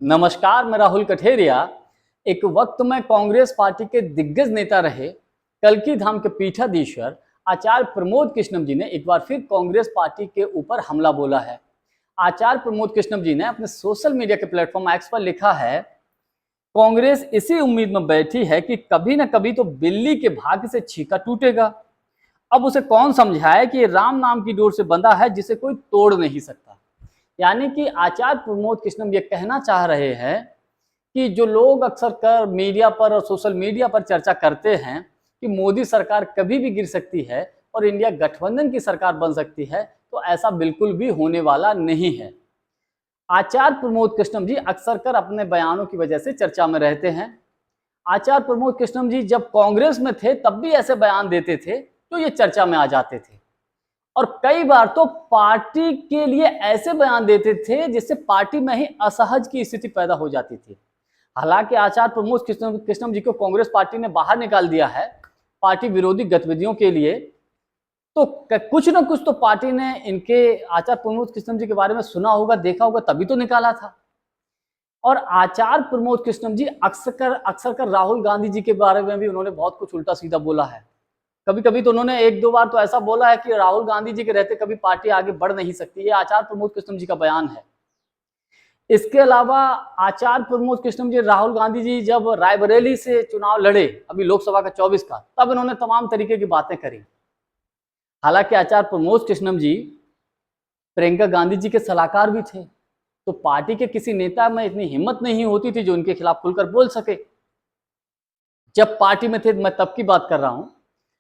नमस्कार, मैं राहुल कठेरिया। एक वक्त में कांग्रेस पार्टी के दिग्गज नेता रहे कल्की धाम के पीठाधीश्वर आचार्य प्रमोद कृष्णम जी ने एक बार फिर कांग्रेस पार्टी के ऊपर हमला बोला है। आचार्य प्रमोद कृष्णम जी ने अपने सोशल मीडिया के प्लेटफॉर्म एक्स पर लिखा है, कांग्रेस इसी उम्मीद में बैठी है कि कभी न कभी तो बिल्ली के भाग्य से छीका टूटेगा। अब उसे कौन समझाए कि ये राम नाम की डोर से बंधा है जिसे कोई तोड़ नहीं सकता। यानी कि आचार्य प्रमोद कृष्णम ये कहना चाह रहे हैं कि जो लोग अक्सर कर मीडिया पर और सोशल मीडिया पर चर्चा करते हैं कि मोदी सरकार कभी भी गिर सकती है और इंडिया गठबंधन की सरकार बन सकती है, तो ऐसा बिल्कुल भी होने वाला नहीं है। आचार्य प्रमोद कृष्णम जी अक्सर कर अपने बयानों की वजह से चर्चा में रहते हैं। आचार्य प्रमोद कृष्णम जी जब कांग्रेस में थे तब भी ऐसे बयान देते थे तो ये चर्चा में आ जाते थे, और कई बार तो पार्टी के लिए ऐसे बयान देते थे जिससे पार्टी में ही असहज की स्थिति पैदा हो जाती थी। हालांकि आचार्य प्रमोद कृष्णम जी को कांग्रेस पार्टी ने बाहर निकाल दिया है पार्टी विरोधी गतिविधियों के लिए, तो कुछ न कुछ तो पार्टी ने इनके आचार्य प्रमोद कृष्णम जी के बारे में सुना होगा, देखा होगा, तभी तो निकाला था। और आचार्य प्रमोद कृष्णम जी अक्सर कर राहुल गांधी जी के बारे में भी उन्होंने बहुत कुछ उल्टा सीधा बोला है। कभी कभी तो उन्होंने एक दो बार तो ऐसा बोला है कि राहुल गांधी जी के रहते कभी पार्टी आगे बढ़ नहीं सकती। ये आचार्य प्रमोद कृष्णम जी का बयान है। इसके अलावा आचार्य प्रमोद कृष्णम जी, राहुल गांधी जी जब रायबरेली से चुनाव लड़े अभी लोकसभा का 24 का, तब इन्होंने तमाम तरीके की बातें करी। हालांकि आचार्य प्रमोद कृष्णम जी प्रियंका गांधी जी के सलाहकार भी थे, तो पार्टी के किसी नेता में इतनी हिम्मत नहीं होती थी जो उनके खिलाफ खुलकर बोल सके। जब पार्टी में थे मैं तब की बात कर रहा हूं,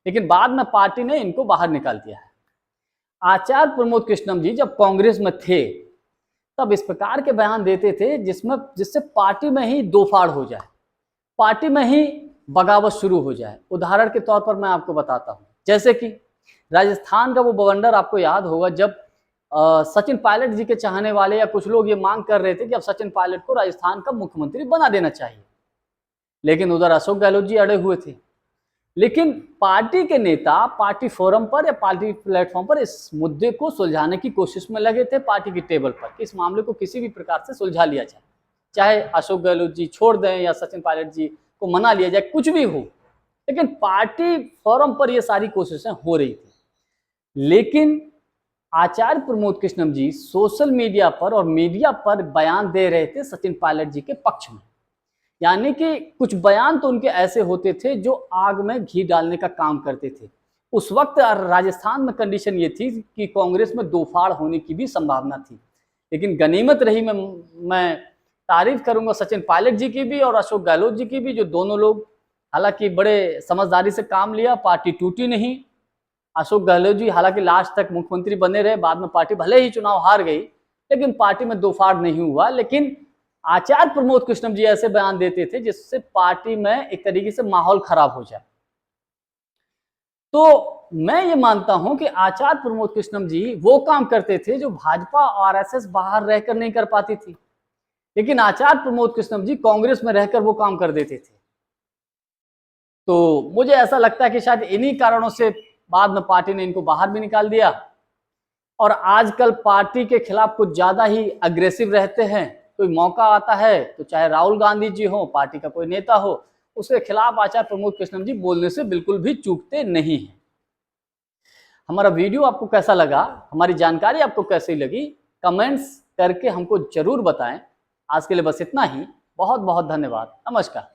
लेकिन बाद में पार्टी ने इनको बाहर निकाल दिया है। आचार्य प्रमोद कृष्णम जी जब कांग्रेस में थे तब इस प्रकार के बयान देते थे जिससे पार्टी में ही दो फाड़ हो जाए, पार्टी में ही बगावत शुरू हो जाए। उदाहरण के तौर पर मैं आपको बताता हूं, जैसे कि राजस्थान का वो बवंडर आपको याद होगा जब सचिन पायलट जी के चाहने वाले या कुछ लोग ये मांग कर रहे थे कि अब सचिन पायलट को राजस्थान का मुख्यमंत्री बना देना चाहिए, लेकिन उधर अशोक गहलोत जी अड़े हुए थे। लेकिन पार्टी के नेता पार्टी फोरम पर या पार्टी प्लेटफॉर्म पर इस मुद्दे को सुलझाने की कोशिश में लगे थे, पार्टी की टेबल पर, कि इस मामले को किसी भी प्रकार से सुलझा लिया जाए, चाहे अशोक गहलोत जी छोड़ दें या सचिन पायलट जी को मना लिया जाए, कुछ भी हो। लेकिन पार्टी फोरम पर ये सारी कोशिशें हो रही थी। लेकिन आचार्य प्रमोद कृष्णम जी सोशल मीडिया पर और मीडिया पर बयान दे रहे थे सचिन पायलट जी के पक्ष में। यानी कि कुछ बयान तो उनके ऐसे होते थे जो आग में घी डालने का काम करते थे। उस वक्त राजस्थान में कंडीशन ये थी कि कांग्रेस में दो फाड़ होने की भी संभावना थी, लेकिन गनीमत रही। मैं तारीफ करूंगा सचिन पायलट जी की भी और अशोक गहलोत जी की भी, जो दोनों लोग हालांकि बड़े समझदारी से काम लिया, पार्टी टूटी नहीं। अशोक गहलोत जी हालांकि लास्ट तक मुख्यमंत्री बने रहे, बाद में पार्टी भले ही चुनाव हार गई लेकिन पार्टी में दो फाड़ नहीं हुआ। लेकिन आचार्य प्रमोद कृष्णम जी ऐसे बयान देते थे जिससे पार्टी में एक तरीके से माहौल खराब हो जाए। तो मैं ये मानता हूं कि आचार्य प्रमोद कृष्णम जी वो काम करते थे जो भाजपा और आरएसएस बाहर रहकर नहीं कर पाती थी, लेकिन आचार्य प्रमोद कृष्णम जी कांग्रेस में रहकर वो काम कर देते थे। तो मुझे ऐसा लगता है कि शायद इन्हीं कारणों से बाद में पार्टी ने इनको बाहर भी निकाल दिया, और आजकल पार्टी के खिलाफ कुछ ज्यादा ही अग्रेसिव रहते हैं। कोई मौका आता है तो चाहे राहुल गांधी जी हो, पार्टी का कोई नेता हो, उसके खिलाफ आचार्य प्रमोद कृष्णम जी बोलने से बिल्कुल भी चूकते नहीं हैं। हमारा वीडियो आपको कैसा लगा, हमारी जानकारी आपको कैसी लगी, कमेंट्स करके हमको जरूर बताएं। आज के लिए बस इतना ही। बहुत बहुत धन्यवाद। नमस्कार।